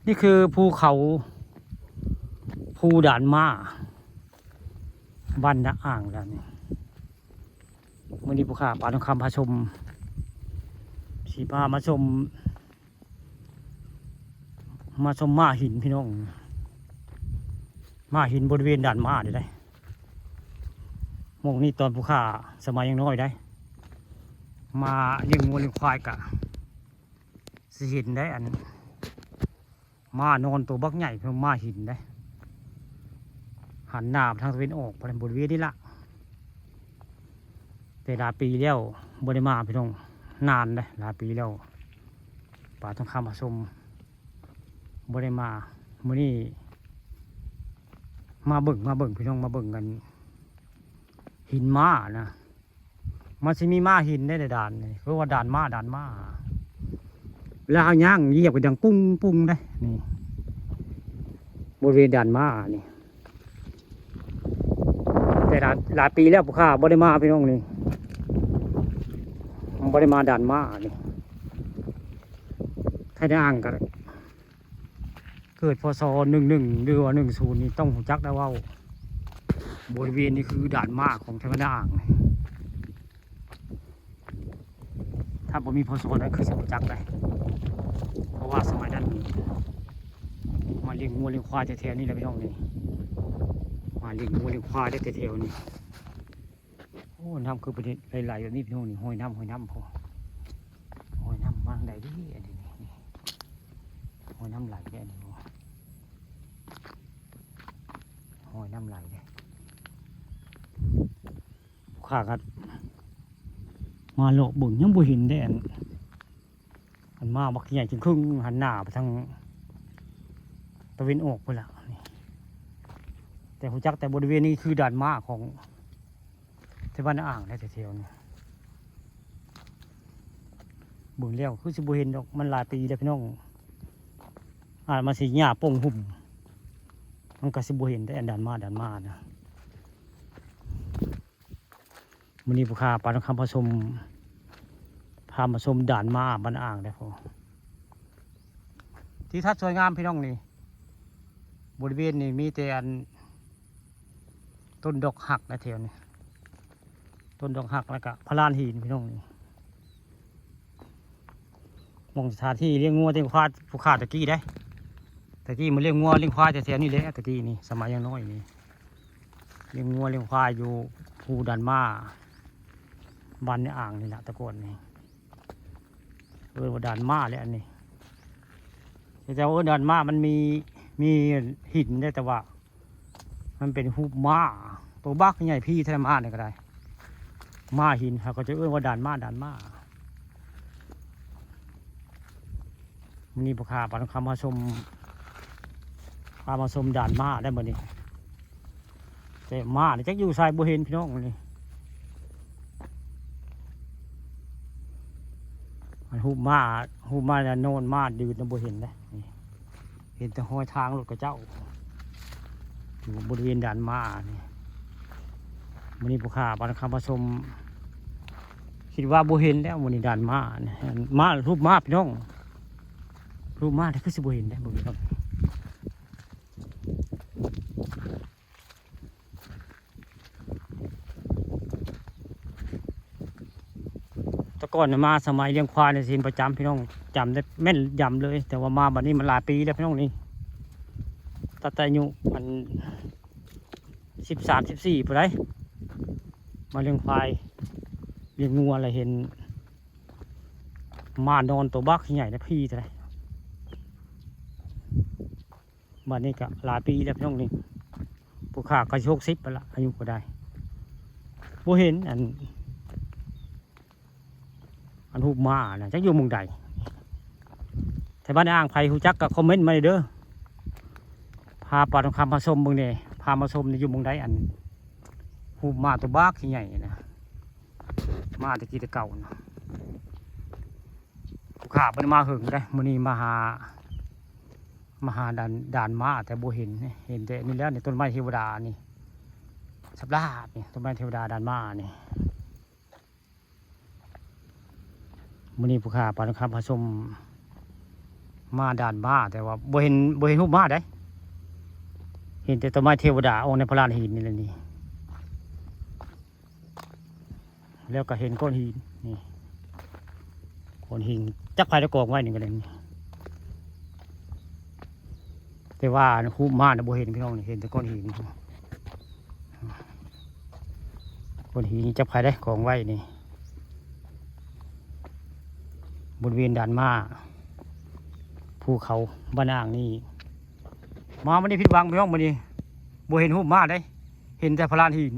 นี่คือภูเขาภูด่านม้าบ้านนาอ่างแล้วนี่มื่อนี้ผู้ข่าป่าทองคำพาชมสีพามาชมม้าหินพี่น้องม้าหินบริเวณด่านม้าได้โมงนี้ตอนผู้ข่าสมัยยังน้อยได้มาเลี้ยงวัวเลี้ยงควายกะสิเห็นได้อันม้านอนตัวบักใหญ่คือม้าหินได้หันหน้าทางตะวันออกบริเวณนี้ละแต่หลายปีแล้วบริมาพี่น้องนานเลยหลายปีแล้วป่าทองคำผสมบริมาเมื่อนี้มาเบิ่งพี่น้องมาเบิ่งกันหินม้านะมันจะมีม้าหินได้ในด่านนี่เพราะว่าด่านม้าเวลาเอาย่างเหยียบก็ดังปุ้งได้นี่บริเวณด่านม้านี่แต่หลายปีแล้วพวกข้าบริมาพี่น้องนี่บริมาด่านม้านี่ถ้าได้อ่างกันเกิดพศ11หรือว่า10นี่ต้องหูจักได้ว่าบริเวณนี้คือด่านม้าของเทวดาอ่างถ้าผมมีพศนั้นคือสมจักได้เพราะว่าสมัยนั้นมาเลี้ยงงูเลี้ยงควายแถวๆนี่แหละพี่น้องนี่มาเลี้ยงงูเลี้ยงควายได้แถวๆนี่โอ้น้ำคือประเด็นไหลๆแบบนี้พี่น้องนี่ห้อยน้ำพอห้อยน้ำมาไหลดิอันนี้นี่ห้อยน้ำไหลได้อันนี้ห้อยน้ำไหลได้ข้ากัดมาโลกบุญยังบุหินได้อันมาบักใหญ่จนครึ่งหันหน้าไปทางตะวันออกไปแล้วนี่แต่หูจักแต่บริเวณนี้คือด่านม้าของเทวดาอ่างได้แถวๆนี่บุญเลี้ยวคือสิบุเห็นดอกมันหลายปีแล้วพี่น้องมาสีหญ้าป่งหุ่มมันก็สิบุเห็นได้ด่านม้านะมื้อนี้ผู้ค้าป่าทองคำพามาชมด่านม้าบ้านอ่างได้พอที่ทัดสวยงามพี่น้องนี่บริเวณนี้มีแต่ต้นดอกหักนะแถวนี้ต้นดอกหักแล้วก็พลานหินพี่น้องนี่มองสถานที่เลี้ยงงัวเลี้ยงควายผู้ค้าตะกี้ได้ตะกี้มันเลี้ยงงัวเลี้ยงควายแต่แถวนี้เลยตะกี้นี่สมัยยังน้อยนี่เลี้ยงงัวเลี้ยงควายอยู่ภูด่านม้าบ้านในอ่างนี่แหละตะโกนนี่ว่าด่านม้าเลยอันนี้แต่ว่าด่านม้ามันมีหินได้แต่ว่ามันเป็นหูม้าตัวบักใหญ่พี่แท้ม้าเนี่ยก็ได้ม้าหินเขาก็จะว่าด่านม้ามันนี่พวกข้าป่าทองคำมาชมด่านม้าได้หมดนี่แต่ม้าเนี่ยจะอยู่ชายบุเห็นพี่น้องนี่หูม้าโนนม้าดื้อนะบุเห็นได้เห็นแต่ห้อยทางรถกระเจ้าอยู่บริเวณด่านม้านี่มันนี่ผู้ข้าป่าทองคำผสมคิดว่าบุเห็นแล้วมันนี่ด่านม้าเนี่ยม้ารูปม้าพี่น้องรูปม้าเนี่ยคือสิบุเห็นได้บุเห็นครับแต่ก่อนมาสมัยเลี้ยงควายในสินประจำพี่น้องจำได้แม่นยำเลยแต่ว่ามาบัดนี้มันหลายปีแล้วพี่น้องนี่ตั้งแต่อายุมัน13-14ไปเลยมาเลี้ยงควายเลี้ยงงัวอะไรเห็นมานอนตัวบักใหญ่นะพี่เท่าไรบัดนี้ก็หลายปีแล้วพี่น้องนี่ผู้ข้าก็60ไปละอายุก็ได้บ่เห็นอันหูม้านะจักอยู่มุงใดแต่บ้านอ่างไผ่หูจักกับคอมเมนต์มาเลยเด้อพาป่าทองคำมาชมเบิ่งเนี่ยพามาชมในอยู่มุงใดอันหูม้าตัวบักใหญ่นะม้าตะกี้ตะเก่านะผู้ข้าเป็นมาหึงได้มื้อนี้มาหาด่านม้าแต่บ่เห็นแต่นี่แล้วนี่ต้นไม้เทวดานี่สับลาบนี่ต้นไม้เทวดาด่านม้านี่มื้อนี้ผู้ข้าป่าทองคำผสม มาด่านมาแต่ว่าบ่เห็นรูปมาได้เห็นแต่ต้นไม้เทวดาออกในพระลานหินนี่แหละนี่แล้วก็เห็นก้อนหินนี่ก้อนหินจักไผ่ตะกองไว้นี่ก็เลยนี่แต่ว่ารูปมาเนี่ยบ่เห็นพี่น้องนี่เห็นแต่ก้อนหินก้อนหินจักไผ่ได้กองไว้นี่บริเวณด่านมาภูเขาบ้านอ่างนี่มาไม่ได้ผิดหวังพี่น้องมาดิบ่เห็นรูปมาได้เห็นแต่พระลานหิน